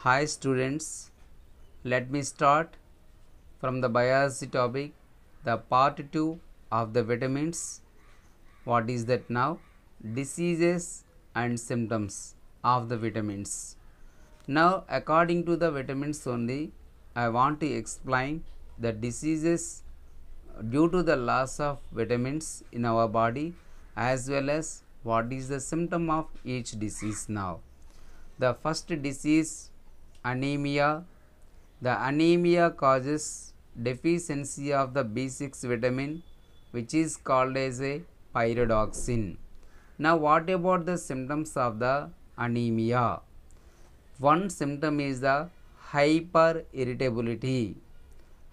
Hi students, let me start from the biology topic, the part 2 of the vitamins. What is that now? Diseases and symptoms of the vitamins. Now according to the vitamins only, I want to explain the diseases due to the loss of vitamins in our body as well as what is the symptom of each disease now. The first disease, anemia. The anemia causes deficiency of the B6 vitamin, which is called as a pyridoxine. Now what about the symptoms of the anemia? One symptom is the hyperirritability.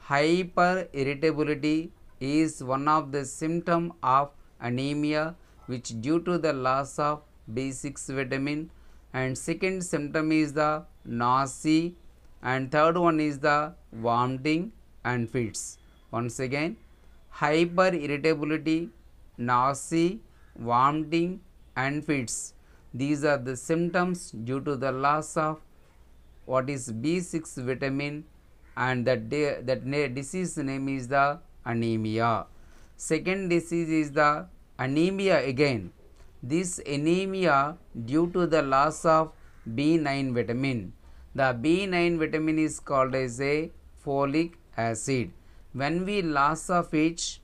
Hyperirritability is one of the symptom of anemia which due to the loss of B6 vitamin, and second symptom is the nausea, and third one is the vomiting and fits. Once again, hyperirritability, nausea, vomiting and fits. These are the symptoms due to the loss of what is B6 vitamin, and that disease name is the anemia. Second disease is the anemia again. This anemia due to the loss of B9 vitamin. The B9 vitamin is called as a folic acid. When we loss of it,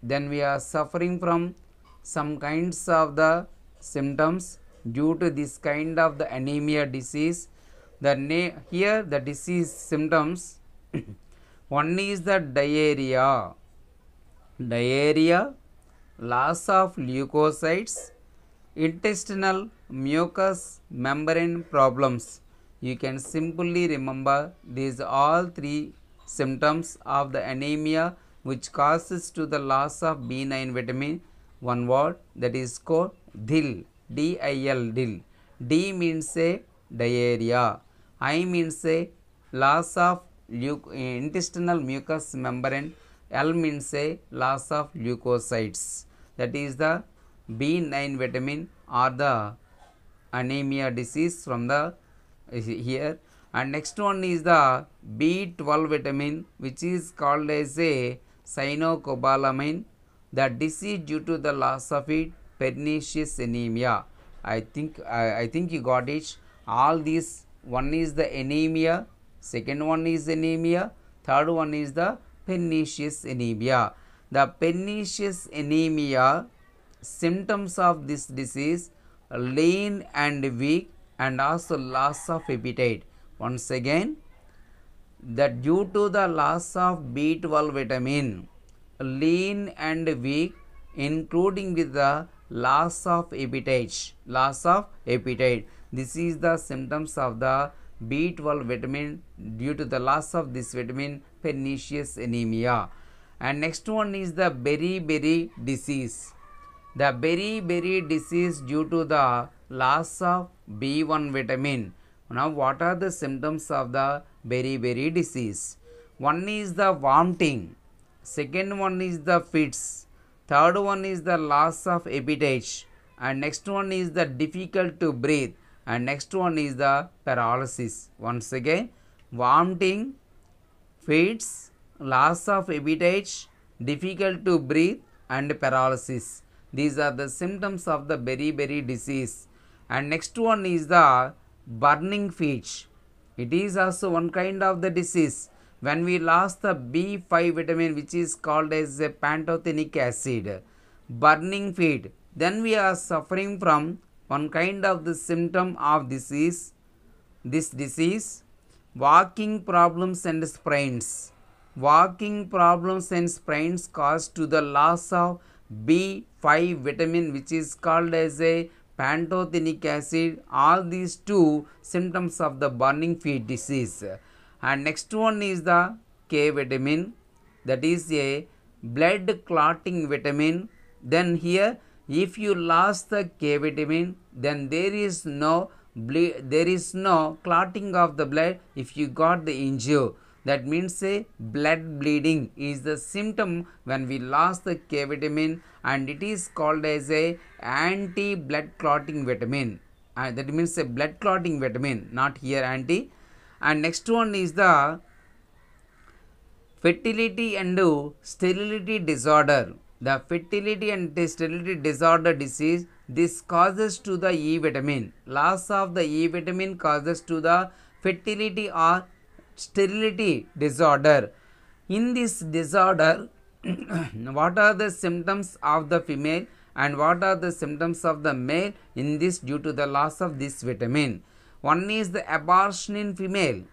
then we are suffering from some kinds of the symptoms due to this kind of the anemia disease. Here the disease symptoms one is the diarrhea, loss of leukocytes, intestinal mucous membrane problems. You can simply remember these all three symptoms of the anemia which causes to the loss of B9 vitamin. One word, that is called DIL, DIL, DIL. D means a diarrhea, I means a loss of intestinal mucous membrane, L means a loss of leukocytes. That is the B9 vitamin or the anemia disease from the here. And next one is the B12 vitamin, which is called as a cyanocobalamin. The disease due to the loss of it, pernicious anemia. I think you got it. All these, one is the anemia, second one is anemia, third one is the pernicious anemia. The pernicious anemia symptoms of this disease, lean and weak, and also loss of appetite. Once again, that due to the loss of B12 vitamin, lean and weak, including with the loss of appetite. This is the symptoms of the B12 vitamin due to the loss of this vitamin, pernicious anemia. And next one is the beriberi disease. The beriberi disease due to the loss of B1 vitamin. Now what are the symptoms of the beriberi disease? One is the vomiting, second one is the fits, third one is the loss of appetite, and next one is the difficult to breathe, and next one is the paralysis. Once again, vomiting, fits, loss of appetite, difficult to breathe, and paralysis. These are the symptoms of the beriberi disease. And next one is the burning feet. It is also one kind of the disease. When we lost the B5 vitamin, which is called as a pantothenic acid, burning feet, then we are suffering from one kind of the symptom of this disease, walking problems and sprains. Walking problems and sprains caused to the loss of B5 vitamin, which is called as a pantothenic acid. All these two symptoms of the burning feet disease. And next one is the K vitamin, that is a blood clotting vitamin. Then here, if you lost the K vitamin, then there is no clotting of the blood if you got the injury. That means a blood bleeding is the symptom when we lost the K vitamin, and it is called as a anti-blood clotting vitamin. That means a blood clotting vitamin, not here anti. And next one is the fertility and sterility disorder. The fertility and sterility disorder disease, this causes to the E vitamin. Loss of the E vitamin causes to the fertility or sterility disorder. In this disorder, what are the symptoms of the female and what are the symptoms of the male in this due to the loss of this vitamin? One is the abortion in female.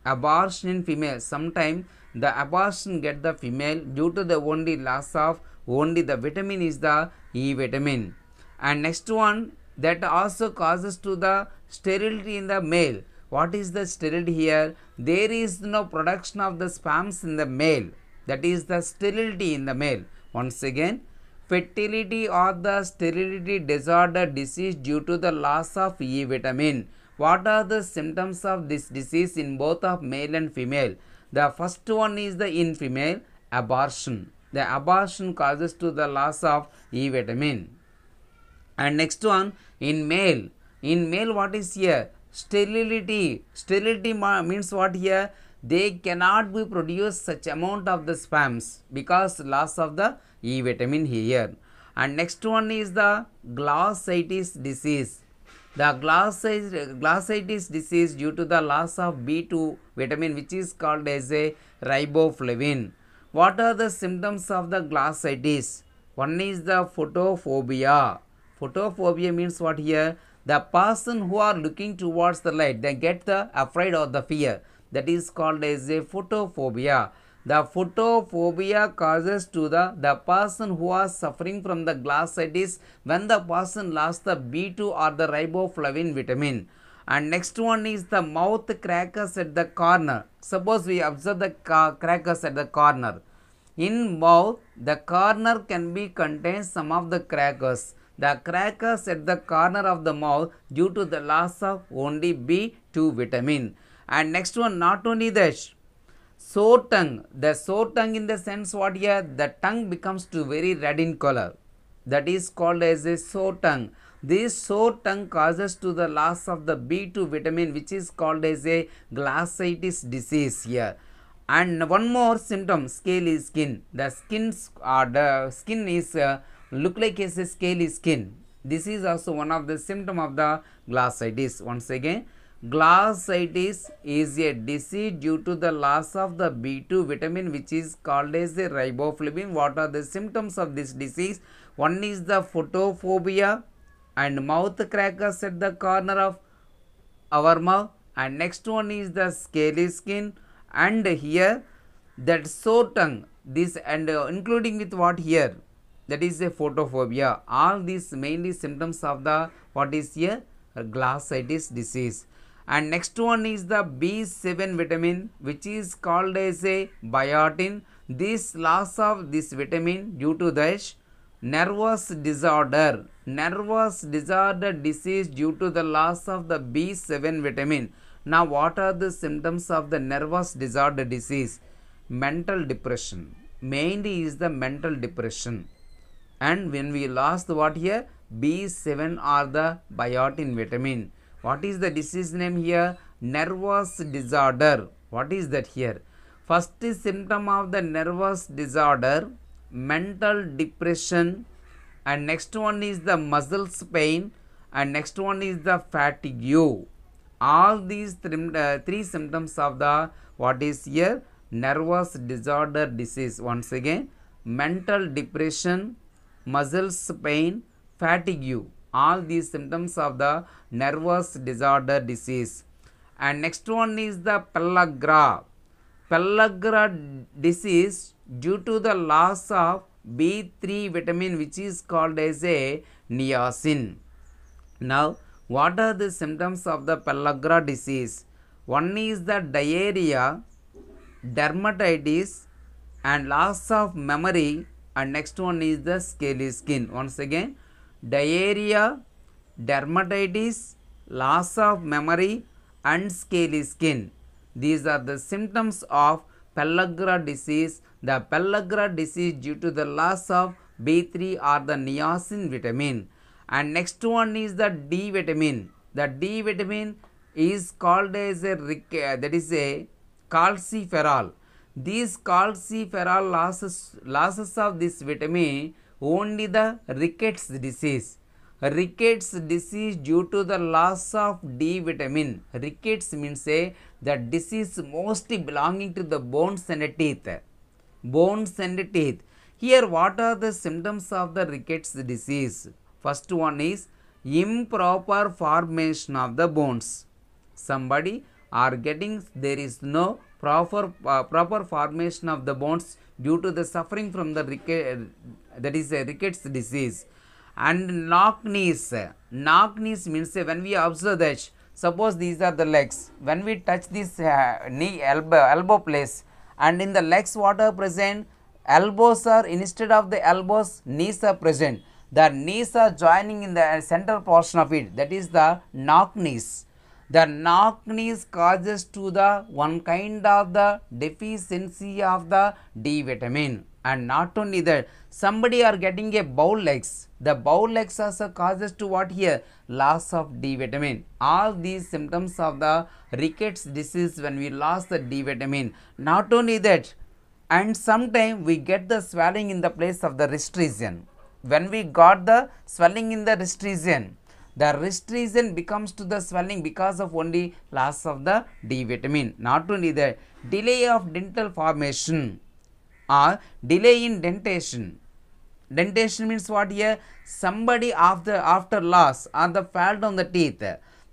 Abortion in female. Sometimes the abortion get the female due to the only loss of only the vitamin is the E vitamin. And next one, that also causes to the sterility in the male. What is the sterility here? There is no production of the sperms in the male. That is the sterility in the male. Once again, fertility or the sterility disorder disease due to the loss of E vitamin. What are the symptoms of this disease in both of male and female? The first one is the in female, abortion. The abortion causes to the loss of E vitamin. And next one, in male. In male, what is here? Sterility. Sterility means what here? They cannot be produce such amount of the sperms because loss of the E vitamin here. And next one is the glossitis disease. The glossitis disease due to the loss of B2 vitamin, which is called as a riboflavin. What are the symptoms of the glossitis? One is the photophobia. Photophobia means what here? The person who are looking towards the light, they get the afraid or the fear. That is called as a photophobia. The photophobia causes to the person who are suffering from the glossitis when the person lost the B2 or the riboflavin vitamin. And next one is the mouth crackers at the corner. Suppose we observe the crackers at the corner. In mouth, the corner can be contain some of the crackers. The crackers at the corner of the mouth due to the loss of only B2 vitamin. And next one, not only that, sore tongue. The sore tongue in the sense what here? The tongue becomes to very red in color. That is called as a sore tongue. This sore tongue causes to the loss of the B2 vitamin, which is called as a glossitis disease here. And one more symptom, scaly skin. The skin is look like as a scaly skin. This is also one of the symptom of the glossitis. Once again, glossitis is a disease due to the loss of the B2 vitamin, which is called as a riboflavin. What are the symptoms of this disease? One is the photophobia and mouth crackers at the corner of our mouth, and next one is the scaly skin, and here that sore tongue, this and including with what here, that is a photophobia. All these mainly symptoms of the what is here, glossitis disease. And next one is the B7 vitamin, which is called as a biotin. This loss of this vitamin due to the nervous disorder disease due to the loss of the B7 vitamin. Now what are the symptoms of the nervous disorder disease? Mental depression. Mainly is the mental depression. And when we lost what here? B7 or the biotin vitamin. What is the disease name here? Nervous disorder. What is that here? First symptom of the nervous disorder, mental depression, and next one is the muscles pain, and next one is the fatigue. All these three symptoms of the what is here? Nervous disorder disease. Once again, mental depression, muscles pain, fatigue. All these symptoms of the nervous disorder disease. And next one is the pellagra. Pellagra disease due to the loss of B3 vitamin, which is called as a niacin. Now, what are the symptoms of the pellagra disease? One is the diarrhea, dermatitis, and loss of memory, and next one is the scaly skin. Once again, diarrhea, dermatitis, loss of memory, and scaly skin. These are the symptoms of pellagra disease. The pellagra disease due to the loss of B3 or the niacin vitamin. And next one is the D vitamin. The D vitamin is called as a that is a calciferol. These calciferol losses of this vitamin only the rickets disease. Rickets disease due to the loss of D vitamin. Rickets means a the disease mostly belonging to the bones and teeth. Bones and teeth. Here what are the symptoms of the rickets disease? First one is improper formation of the bones. Somebody are getting, there is no proper formation of the bones due to the suffering from the that is a rickets disease. And knock knees. Knock knees means when we observe that, suppose these are the legs, when we touch this knee elbow place, and in the legs what are present, elbows are, instead of the elbows, knees are present. The knees are joining in the center portion of it, that is the knock knees. The knock knees causes to the one kind of the deficiency of the D vitamin. And not only that, somebody are getting a bow legs. The bow legs also causes to what here? Loss of D vitamin. All these symptoms of the rickets disease when we lost the D vitamin. Not only that, and sometimes we get the swelling in the place of the wrist region. When we got the swelling in the wrist region, the wrist region becomes to the swelling because of only loss of the D vitamin. Not only that, delay of dental formation or delay in dentation. Dentation means what here? Somebody after loss or the fall on the teeth,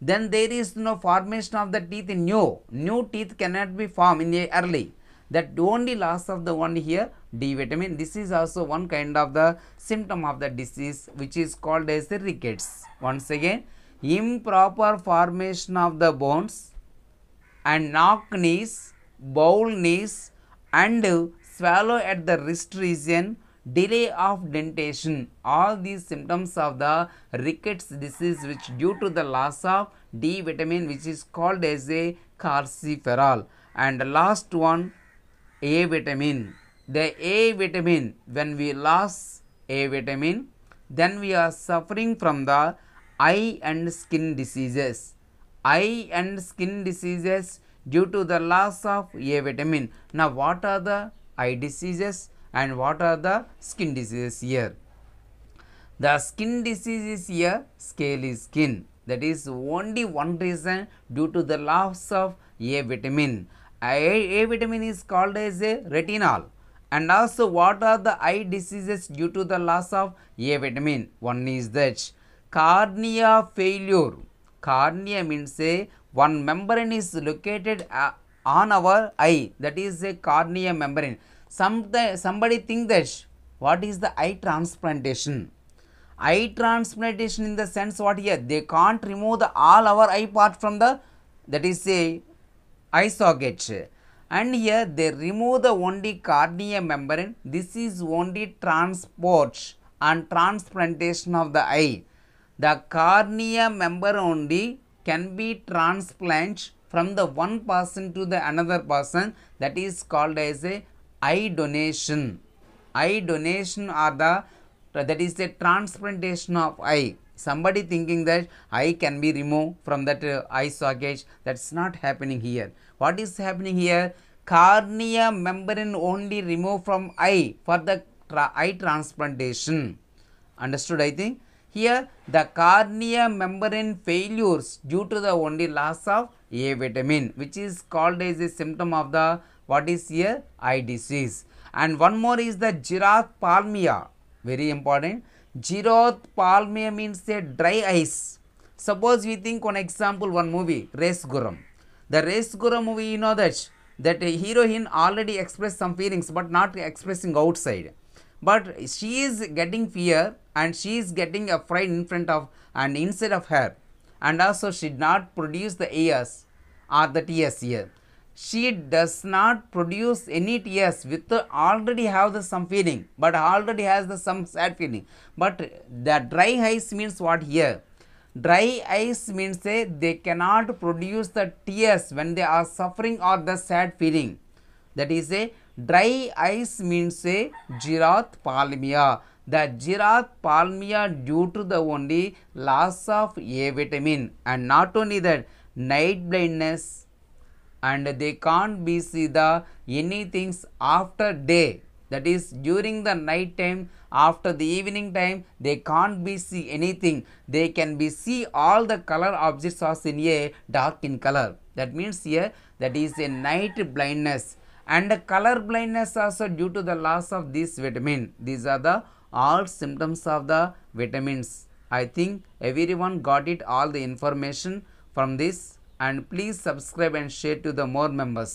then there is no formation of the teeth in new teeth cannot be formed in a early. That only loss of the one here D vitamin. This is also one kind of the symptom of the disease which is called as the rickets. Once again, improper formation of the bones and knock knees, bowl knees, and swallow at the wrist region, delay of dentation. All these symptoms of the rickets disease which due to the loss of D vitamin which is called as a calciferol. And the last one, A vitamin. The A vitamin, when we lost A vitamin, then we are suffering from the eye and skin diseases. Eye and skin diseases due to the loss of A vitamin. Now what are the eye diseases and what are the skin diseases here? The skin disease is here scaly skin. That is only one reason, due to the loss of A vitamin. A vitamin is called as a retinol. And also what are the eye diseases due to the loss of A vitamin? One is that cornea failure. Cornea means a one membrane is located on our eye, that is a cornea membrane. Somebody think that what is the eye transplantation? Eye transplantation in the sense what here? They can't remove all our eye part from the, that is a eye socket, and here they remove the only cornea membrane. This is only transport and transplantation of the eye. The cornea membrane only can be transplanted from the one person to the another person, that is called as a eye donation. Eye donation are the, that is a transplantation of eye. Somebody thinking that eye can be removed from that eye socket, that's not happening here. What is happening here? Cornea membrane only removed from eye for the eye transplantation. Understood, I think? Here the cornea membrane failures due to the only loss of A vitamin, which is called as a symptom of the, what is here? Eye disease. And one more is the xerothophthalmia. Very important. Xerothophthalmia means a dry eyes. Suppose we think one example, one movie, Race Guram. The Race Guram movie, you know that a heroine already expressed some feelings but not expressing outside. But she is getting fear and she is getting afraid in front of and inside of her. And also she did not produce the ears or the tears here. She does not produce any tears with already have the some feeling, but already has the some sad feeling. But the dry eyes means what here? Dry eyes means they cannot produce the tears when they are suffering or the sad feeling. That is a dry eyes means a xerothophthalmia. The xerothophthalmia due to the only loss of A vitamin. And not only that, night blindness, and they can't be see the anything after day, that is during the night time, after the evening time they can't be see anything, they can be see all the color objects are in a dark in color. That means here that is a night blindness. And color blindness also due to the loss of this vitamin. These are the all symptoms of the vitamins. I think everyone got it all the information from this, and please subscribe and share to the more members.